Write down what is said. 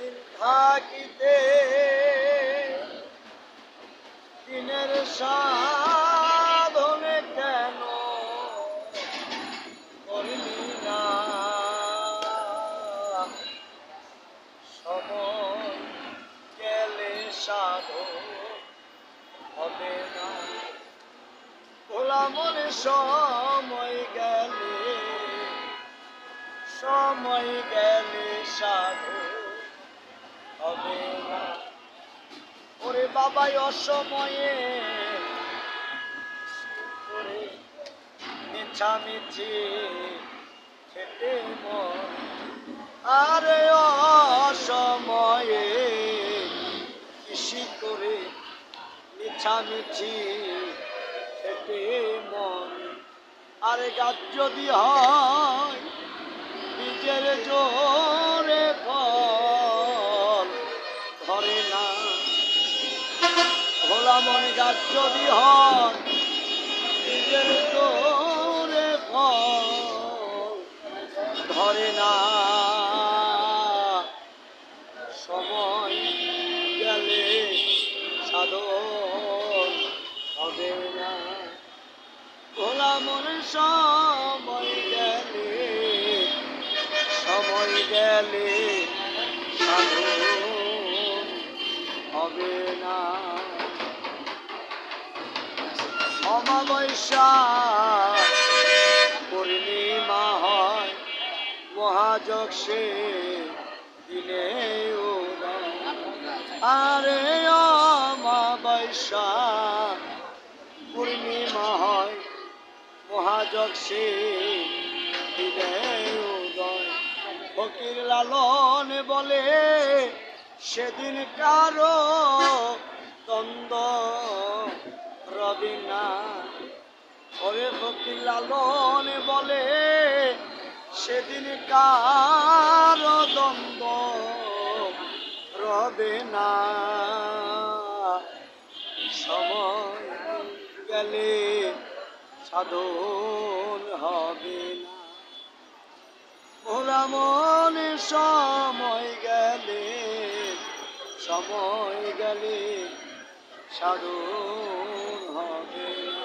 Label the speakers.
Speaker 1: দিন থাকিতে দিনের সাধনে কেন করলি না সময় গেলে সাধন হবে না ভোলা মনে সময় গেলে সাধন হবে না ওরে বাবাই অসময়ে করে মিছামিছি খেতে মন আরে অসময়ে কৃষি করে মিছামিছি খেতে মন আরে গাছ যদি হয় নিজের জোরে ফল ধরে না ভোলা মনে গাছ যদি হয় নিজের জোরে ফল ধরে না সময় গেলে সাধন হবে না ভোলা মনে সময় গেলে সাধন হবে না অমাবস্যা পূর্ণিমা হয় মহাযোগ সে দিনে আরে অমাবস্যা পূর্ণিমা হয় মহাযোগ সে দিনে উদয় ফকির লালন বলে সেদিন কারো দ্বন্দ্ব রবি না ওরে ফকির লালন বলে সেদিন কারো দ্বন্দ্ব রবে না সময় গেলে সাধন হবে না ওরা মনে সময় গেলে সাধন হবে না।